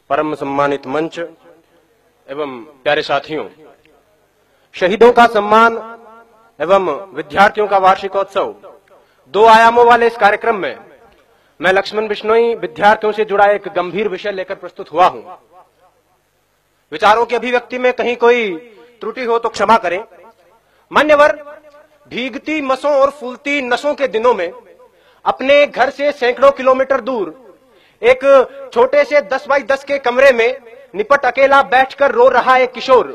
परम सम्मानित मंच एवं प्यारे साथियों, शहीदों का सम्मान एवं विद्यार्थियों का वार्षिकोत्सव दो आयामों वाले इस कार्यक्रम में मैं लक्ष्मण बिश्नोई विद्यार्थियों से जुड़ा एक गंभीर विषय लेकर प्रस्तुत हुआ हूं। विचारों की अभिव्यक्ति में कहीं कोई त्रुटि हो तो क्षमा करें। मान्यवर, भीगती मसों और फूलती नसों के दिनों में अपने घर से सैकड़ों किलोमीटर दूर एक छोटे से 10 बाई 10 के कमरे में निपट अकेला बैठकर रो रहा एक किशोर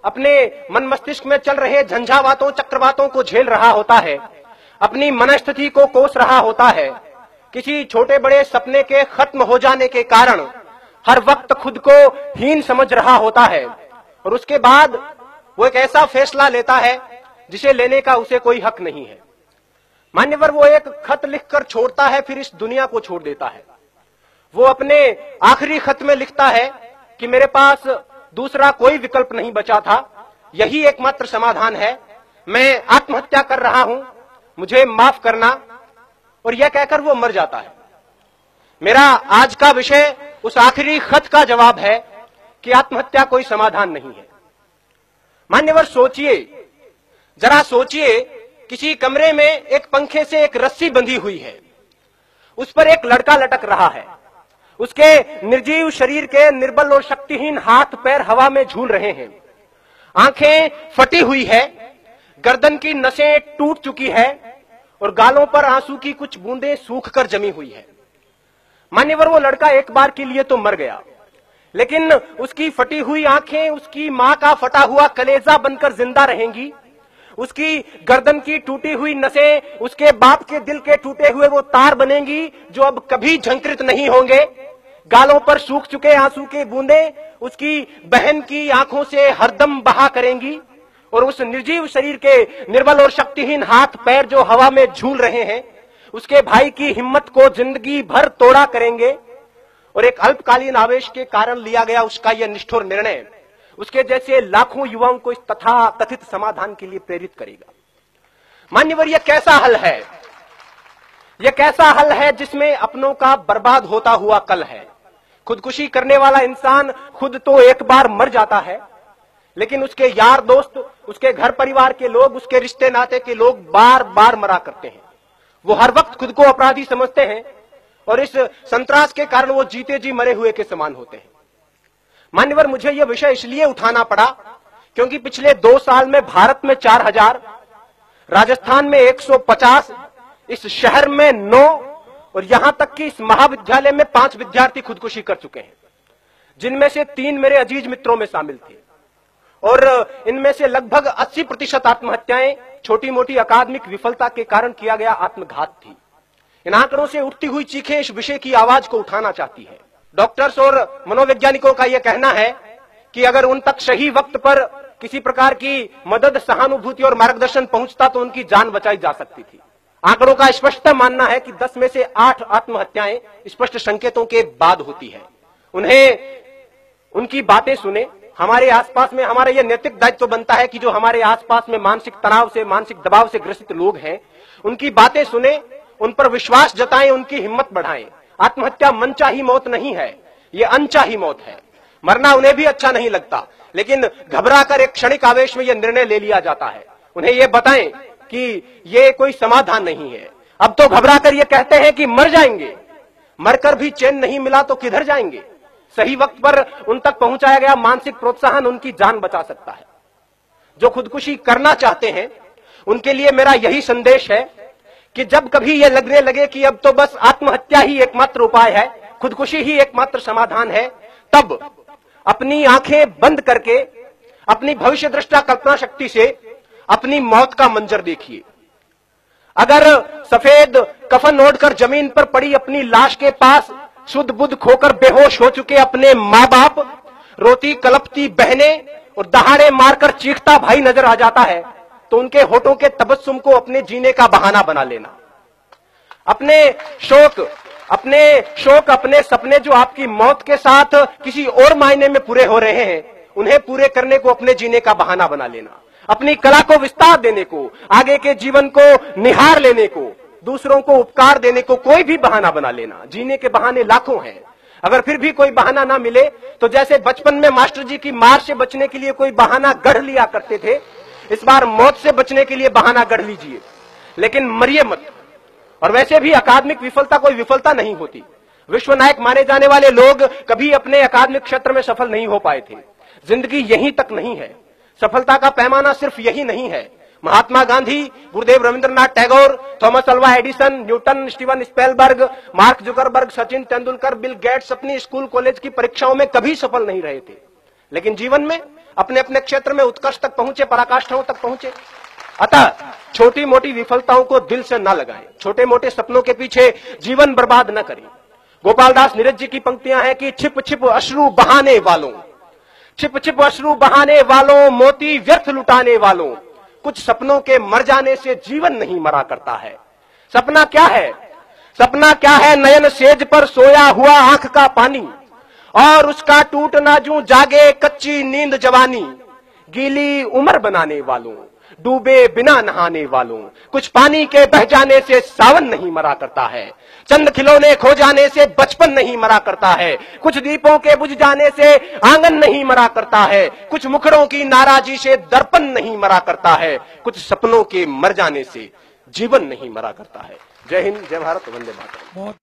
अपने मन मस्तिष्क में चल रहे झंझावातों चक्रवातों को झेल रहा होता है, अपनी मनस्थिति को कोस रहा होता है। किसी छोटे बड़े सपने के खत्म हो जाने के कारण हर वक्त खुद को हीन समझ रहा होता है और उसके बाद वो एक ऐसा फैसला लेता है जिसे लेने का उसे कोई हक नहीं है। मान्यवर, वो एक खत लिखकर छोड़ता है, फिर इस दुनिया को छोड़ देता है। वो अपने आखिरी खत में लिखता है कि मेरे पास दूसरा कोई विकल्प नहीं बचा था, यही एकमात्र समाधान है, मैं आत्महत्या कर रहा हूं, मुझे माफ करना। और यह कहकर वो मर जाता है। मेरा आज का विषय उस आखिरी खत का जवाब है कि आत्महत्या कोई समाधान नहीं है। मान्यवर, सोचिए, जरा सोचिए, किसी कमरे में एक पंखे से एक रस्सी बंधी हुई है, उस पर एक लड़का लटक रहा है, उसके निर्जीव शरीर के निर्बल और शक्तिहीन हाथ पैर हवा में झूल रहे हैं, आंखें फटी हुई है, गर्दन की नसें टूट चुकी है और गालों पर आंसू की कुछ बूंदें सूखकर जमी हुई है। मान्यवर, वो लड़का एक बार के लिए तो मर गया, लेकिन उसकी फटी हुई आंखें उसकी मां का फटा हुआ कलेजा बनकर जिंदा रहेंगी। उसकी गर्दन की टूटी हुई नसें उसके बाप के दिल के टूटे हुए वो तार बनेंगी जो अब कभी झंकृत नहीं होंगे। गालों पर सूख चुके आंसू के बूंदें उसकी बहन की आंखों से हरदम बहा करेंगी और उस निर्जीव शरीर के निर्बल और शक्तिहीन हाथ पैर जो हवा में झूल रहे हैं उसके भाई की हिम्मत को जिंदगी भर तोड़ा करेंगे। और एक अल्पकालीन आवेश के कारण लिया गया उसका यह निष्ठुर निर्णय उसके जैसे लाखों युवाओं को इस तथा कथित समाधान के लिए प्रेरित करेगा। मान्यवर, यह कैसा हल है? यह कैसा हल है जिसमें अपनों का बर्बाद होता हुआ कल है। खुदकुशी करने वाला इंसान खुद तो एक बार मर जाता है, लेकिन उसके यार दोस्त, उसके घर परिवार के लोग, उसके रिश्ते नाते के लोग बार बार मरा करते हैं। वो हर वक्त खुद को अपराधी समझते हैं और इस संतरास के कारण वो जीते जी मरे हुए के समान होते हैं। मान्यवर, मुझे यह विषय इसलिए उठाना पड़ा क्योंकि पिछले 2 साल में भारत में 4000, राजस्थान में 150, इस शहर में 9 और यहां तक कि इस महाविद्यालय में 5 विद्यार्थी खुदकुशी कर चुके हैं, जिनमें से 3 मेरे अजीज मित्रों में शामिल थे। और इनमें से लगभग 80% आत्महत्याएं छोटी मोटी अकादमिक विफलता के कारण किया गया आत्मघात थी। इन आंकड़ों से उठती हुई चीखें इस विषय की आवाज को उठाना चाहती है। डॉक्टर्स और मनोवैज्ञानिकों का यह कहना है कि अगर उन तक सही वक्त पर किसी प्रकार की मदद, सहानुभूति और मार्गदर्शन पहुंचता तो उनकी जान बचाई जा सकती थी। आंकड़ों का स्पष्ट मानना है कि 10 में से 8 आत्महत्याएं स्पष्ट संकेतों के बाद होती है। उन्हें उनकी बातें सुने। हमारे आसपास में हमारा यह नैतिक दायित्व बनता है कि जो हमारे आसपास में मानसिक तनाव से, मानसिक दबाव से ग्रसित लोग हैं, उनकी बातें सुने, उन पर विश्वास जताएं, उनकी हिम्मत बढ़ाएं। आत्महत्या मनचाही मौत नहीं है, यह अनचाही मौत है। मरना उन्हें भी अच्छा नहीं लगता, लेकिन घबराकर एक क्षणिक आवेश में यह निर्णय ले लिया जाता है। उन्हें यह बताएं कि यह कोई समाधान नहीं है। अब तो घबराकर यह कहते हैं कि मर जाएंगे, मरकर भी चैन नहीं मिला तो किधर जाएंगे। सही वक्त पर उन तक पहुंचाया गया मानसिक प्रोत्साहन उनकी जान बचा सकता है। जो खुदकुशी करना चाहते हैं उनके लिए मेरा यही संदेश है कि जब कभी यह लगने लगे कि अब तो बस आत्महत्या ही एकमात्र उपाय है, खुदकुशी ही एकमात्र समाधान है, तब अपनी आंखें बंद करके अपनी भविष्य दृष्टा कल्पना शक्ति से अपनी मौत का मंजर देखिए। अगर सफेद कफन ओढ़कर जमीन पर पड़ी अपनी लाश के पास शुद्ध बुद्ध खोकर बेहोश हो चुके अपने मां बाप, रोती कलपती बहनें और दहाड़े मारकर चीखता भाई नजर आ जाता है तो उनके होठों के तबस्सुम को अपने जीने का बहाना बना लेना। अपने शोक, अपने सपने जो आपकी मौत के साथ किसी और मायने में पूरे हो रहे हैं, उन्हें पूरे करने को अपने जीने का बहाना बना लेना। अपनी कला को विस्तार देने को, आगे के जीवन को निहार लेने को, दूसरों को उपकार देने को कोई भी बहाना बना लेना। जीने के बहाने लाखों हैं। अगर फिर भी कोई बहाना ना मिले तो जैसे बचपन में मास्टर जी की मार से बचने के लिए कोई बहाना गढ़ लिया करते थे, इस बार मौत से बचने के लिए बहाना गढ़ लीजिए, लेकिन मरिए मत। और वैसे भी अकादमिक विफलता कोई विफलता नहीं होती। विश्व नायक माने जाने वाले लोग कभी अपने अकादमिक क्षेत्र में सफल नहीं हो पाए थे। जिंदगी यहीं तक नहीं है, सफलता का पैमाना सिर्फ यही नहीं है। Mahatma Gandhi, Gurudev Rabindranath Tagore, Thomas Alva Edison, Newton, Steven Spielberg, Mark Zuckerberg, Sachin Tendulkar, Bill Gates अपनी स्कूल कॉलेज की परीक्षाओं में कभी सफल नहीं रहे थे, लेकिन जीवन में अपने अपने क्षेत्र में उत्कर्ष तक पहुंचे, पराकाष्ठाओं तक पहुंचे। अतः छोटी मोटी विफलताओं को दिल से न लगाएं, छोटे मोटे सपनों के पीछे जीवन बर्बाद न करें। गोपाल दास नीरज जी की पंक्तियां हैं कि छिप छिप अश्रु बहाने वालों, छिप छिप अश्रु बहाने वालों, मोती व्यर्थ लुटाने वालों, कुछ सपनों के मर जाने से जीवन नहीं मरा करता है। सपना क्या है? सपना क्या है? नयन सेज पर सोया हुआ आंख का पानी, और उसका टूटना जूं जागे कच्ची नींद जवानी, गीली उम्र बनाने वालों, डूबे बिना नहाने वालों, कुछ पानी के बह जाने से सावन नहीं मरा करता है, चंद खिलौने खो जाने से बचपन नहीं मरा करता है, कुछ दीपों के बुझ जाने से आंगन नहीं मरा करता है, कुछ मुखड़ों की नाराजी से दर्पण नहीं मरा करता है, कुछ सपनों के मर जाने से जीवन नहीं मरा करता है। जय हिंद, जय भारत, वंदे मातरम।